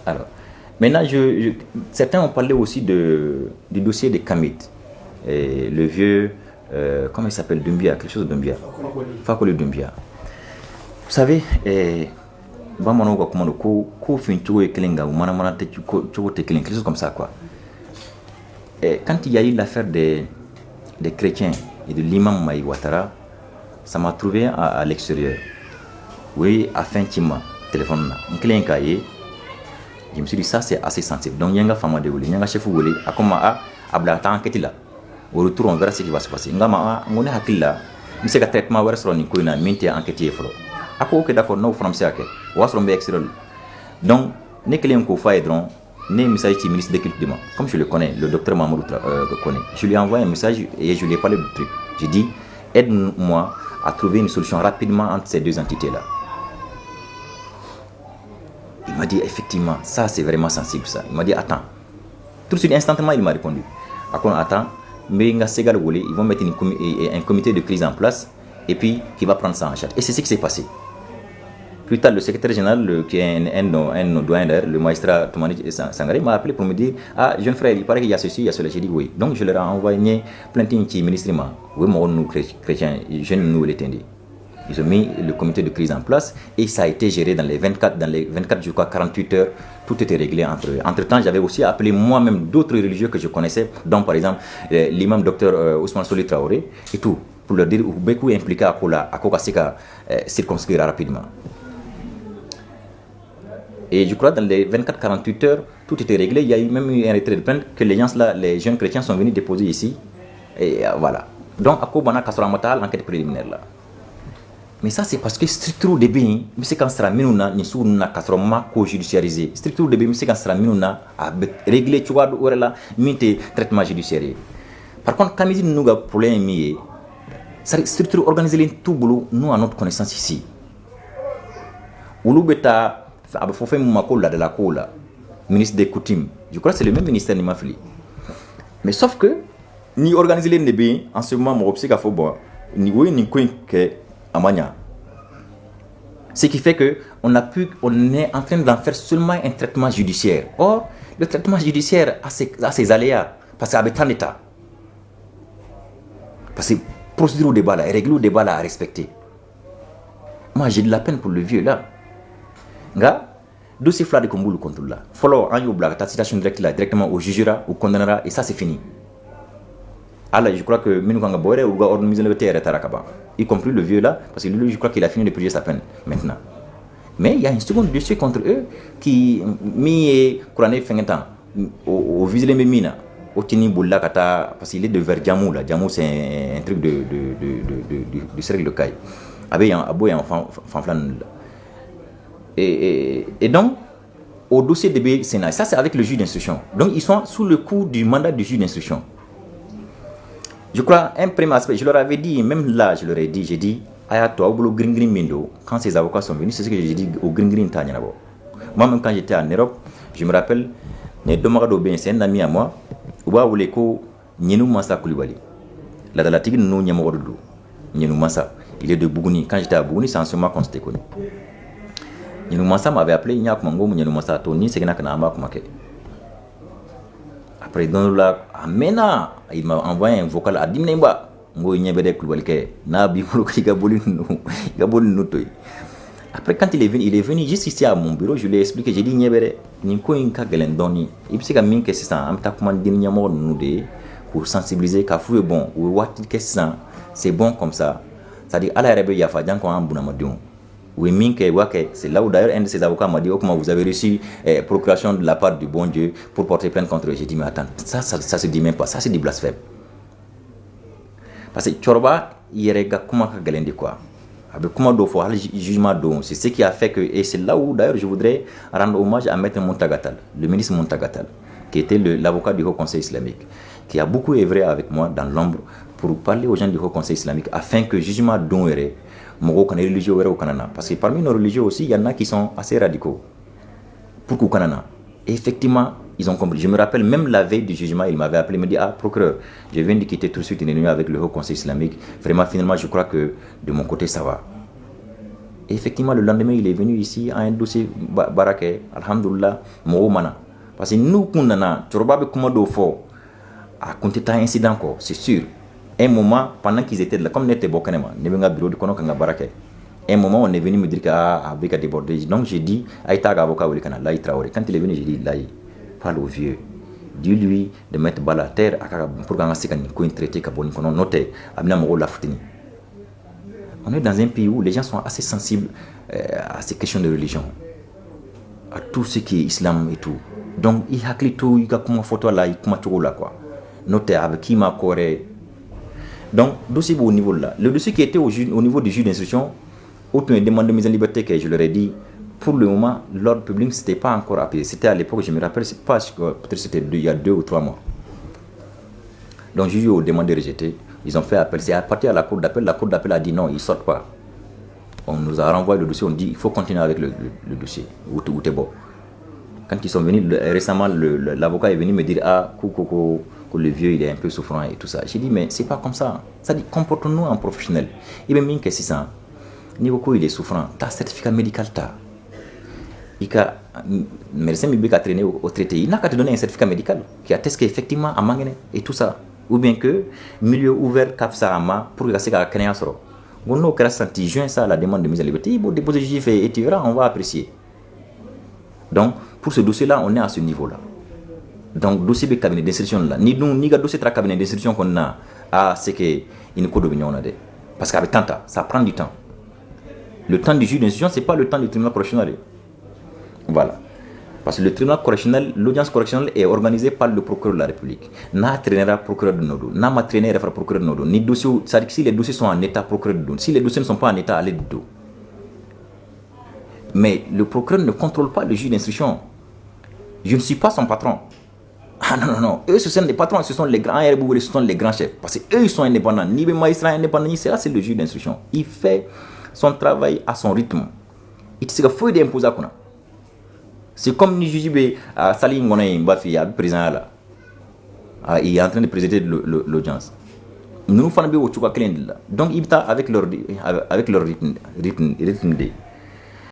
Alors, maintenant, certains ont parlé aussi du dossier des Kamit. Le vieux, comment il s'appelle, Doumbia, quelque chose de Doumbia. Fakoli Doumbia. Vous savez, bamano ko komando ko fin tuo e kelenga ou mana te tuo te kelenga, quelque chose comme ça quoi. Et quand il y a eu l'affaire des chrétiens et de l'imam Maï Ouattara, ça m'a trouvé à l'extérieur. Oui, à fin tima téléphone na kelenga ye. Je me suis dit ça c'est assez sensible. Donc yanga fama de wuli, yanga chef wuli akoma abla ta enquête là. Au retour on verra ce qui va se passer. Ngama ngone hakilla, mi se ka traitement wara sro ni ko na minti enquête flo. Ako ok d'accord no français ake wasro mbe extérieur donc ne kelen ko fa edron ne message ci ministre de culture comme je le connais le docteur Mamadou connaît je lui ai envoyé un message et je lui ai parlé du truc j'ai dit aide-moi à trouver une solution rapidement entre ces deux entités là. Il m'a dit effectivement ça c'est vraiment sensible ça. Il m'a dit attends tout de suite instantanément il m'a répondu akon attends mais nga segal wolé ils vont mettre un comité de crise en place et puis qui va prendre ça en charge et c'est ce qui s'est passé. Plus tard, le secrétaire général, qui est un doyen d'ailleurs, le magistrat Toumani Sangaré, m'a appelé pour me dire ah, jeune frère, il paraît qu'il y a ceci, il y a cela. J'ai dit oui. Donc, je leur ai envoyé plein de petits ministres. Oui, nous, chrétiens, jeunes, nous, les tendus. Ils ont mis le comité de crise en place et ça a été géré dans les 24, je crois, 48 heures. Tout était réglé entre eux. Entre-temps, j'avais aussi appelé moi-même d'autres religieux que je connaissais, dont par exemple l'imam docteur Ousmane Soli Traoré et tout, pour leur dire beaucoup impliqué à Kokasika circonscrire rapidement. Et je crois que dans les 24-48 heures, tout était réglé. Il y a eu même eu un retrait de plainte que les gens là, les jeunes chrétiens sont venus déposer ici. Et voilà. Donc, à Kobana Kassoramata, l'enquête préliminaire là. Mais ça, c'est parce que structure de bien, mais c'est quand sera minuna, ni sous na Kassorama co-judiciarisé. Structure de bien, mais c'est quand sera minuna, à régler, tu vois, ou là, minte traitement judiciaire. Par contre, quand il nous a problème, ça structure organisée tout boulot, nous à notre connaissance ici. Oulubeta. Il faut faire de la cola, ministre des coutumes. Je crois que c'est le même ministère qui m'a fait. Mais sauf que, ni organiser les nébés, en ce moment, mon obsèque a fait boire, ni oui, ni quoi que Amania. Ce qui fait que on est en train d'en faire seulement un traitement judiciaire. Or, le traitement judiciaire a ses aléas, parce qu'il y a tant d'état. Parce que procédure au débat là, règle au débat là à respecter. Moi, j'ai de la peine pour le vieux là. Nga dossier fla de Komboulou contre là. Follow en yobla ta citation directe là directement au jugera ou condamnera et ça c'est fini. Alors je crois que Minou Kanga Boire ou organiser le terre Tarakaba, y compris le vieux là parce que lui je crois qu'il a fini de purger sa peine maintenant. Mais il y a un second dossier contre eux qui mi couronné fin temps au visé les mina au tini boula kata parce qu'il est de vers Djamou là. Djamou c'est un truc de cercle de caille. Avec un aboy en fanflan. Et donc, au dossier de Sénat, ça c'est avec le juge d'instruction. Donc, ils sont sous le coup du mandat du juge d'instruction. Je crois, un premier aspect, je leur avais dit, même là, j'ai dit, Ayato, au Green Green Mindo, quand ces avocats sont venus, c'est ce que j'ai dit au Green Green Tanyabo. Moi-même, quand j'étais en Europe, je me rappelle, c'est un ami à moi, Ouba Ouleko, Nienou Massa Koulibaly. La Dalatigui, nous, Niamorodo, Nienou Massa. Il est de Bougouni. Quand j'étais à Bougouni, c'est en ce moment qu'on s'était connu. Nyanumasa m'avait appelé Nyakumango, Nyanumasa Tony, c'est Nakanama Kumake. Après, dans la Amena, il m'a envoyé un vocal à Dimnemba, Ngo Nyabede Koubalke, Nabi Mouki Gabolin, Gabolin Notoy. Après, quand il est venu juste ici à mon bureau, je lui ai expliqué, j'ai dit Nyabede, Ninko Inka Galendoni, il s'est mis que c'est ça, un takuman d'Inyamor Noudé, pour sensibiliser Kafou est bon, ou Watil Kessan, c'est bon comme ça. C'est-à-dire, à la Rebe Yafa, Djanko Ambounamadion. Oui, c'est là où d'ailleurs un de ses avocats m'a dit oh, comment vous avez reçu procuration de la part du bon Dieu pour porter plainte contre eux. J'ai dit mais attends, ça se dit même pas, ça c'est du blasphème. Parce que Tchorba, il y a comment galendi quoi. Avec comment do faut le jugement do, c'est ce qui a fait que et c'est là où d'ailleurs je voudrais rendre hommage à Maître Montagatal, le ministre Montagatal, qui était l'avocat du Haut Conseil islamique, qui a beaucoup œuvré avec moi dans l'ombre pour parler aux gens du Haut Conseil islamique afin que le jugement do religieux parce que parmi nos religieux aussi il y en a qui sont assez radicaux pour Koukanana. Et effectivement ils ont compris. Je me rappelle même la veille du jugement il m'avait appelé, il me dit ah procureur je viens de quitter tout de suite une réunion avec le Haut Conseil islamique, vraiment finalement je crois que de mon côté ça va. Et effectivement, le lendemain, il est venu ici à un dossier baraké, alhamdoulilah, Moumana. Parce que nous, quand on a, tu vois, comment on fait, à compter un incident, c'est sûr. Un moment, pendant qu'ils étaient là, comme n'était pas canema, n'avait bureau de kono baraké. Un moment, on est venu me dire qu'avec a débordé. Donc j'ai dit, Aïtaga avocat ou le canal, là il travaille. Quand il est venu, j'ai dit, là, parle au vieux. Dis-lui de mettre balle à terre pour qu'on ait un traité qu'on note à la foutini. On est dans un pays où les gens sont assez sensibles à ces questions de religion, à tout ce qui est islam et tout. Donc, il y a tout, il y a comme photo là, il y a tout là quoi. Notez avec qui m'a coré. Donc, dossier au niveau là. Le dossier qui était au niveau du juge d'instruction, autant une demande de mise en liberté que je leur ai dit, pour le moment, l'ordre public c'était pas encore appelé. C'était à l'époque, je me rappelle, c'est pas peut-être c'était il y a 2 ou 3 mois. Donc, j'ai eu aux demandes de rejeter. Ils ont fait appel. C'est à partir de la cour d'appel. La cour d'appel a dit non, ils ne sortent pas. On nous a renvoyé le dossier. On dit il faut continuer avec le dossier. Où t'es bon. Quand ils sont venus, récemment, l'avocat est venu me dire que le vieux il est un peu souffrant et tout ça. J'ai dit mais c'est pas comme ça. Ça dit comportons-nous en professionnel. Il m'a mis que c'est ça. Niveau il est souffrant. T'as certificat médical, t'as. Le médecin a traîné au traité. Il n'a qu'à te donner un certificat médical qui atteste qu'effectivement à Mangane et tout ça. Ou bien que milieu ouvert Kapsarama pour que ça crée un sort. On a senti juin ça à la demande de mise en liberté. Il faut déposer juif et tu verras, on va apprécier. Donc, pour ce dossier-là, on est à ce niveau-là. Donc, dossier de cabinet d'instruction là, ni nous, ni le dossier de cabinet d'instruction qu'on a, c'est qu'il nous code d'opinion là. Parce qu'avec tant ça prend du temps. Le temps du juge d'instruction, c'est pas le temps du tribunal correctionnel. Voilà. Parce que le tribunal correctionnel, l'audience correctionnelle est organisée par le procureur de la République. N'a traînera procureur de Nodo, n'a ma traînera procureur de Nodo. Ni dossier, c'est-à-dire que si les dossiers sont en état, procureur de Nodo. Si les dossiers ne sont pas en état, allez de dos. Mais le procureur ne contrôle pas le juge d'instruction. Je ne suis pas son patron. Ah non. Eux, ce sont des patrons, ce sont les grands RBO, ce sont les grands chefs. Parce qu'eux, ils sont indépendants. Ni le magistrat indépendant, c'est là, c'est le juge d'instruction. Il fait son travail à son rythme. Il se fait d'imposer à quoi. C'est comme ni juge à Salim Ngonaï Mbafi, président là. Il est en train de présider l'audience. Nous faisons au Tchouka Klend là. Donc, il est avec leur rythme.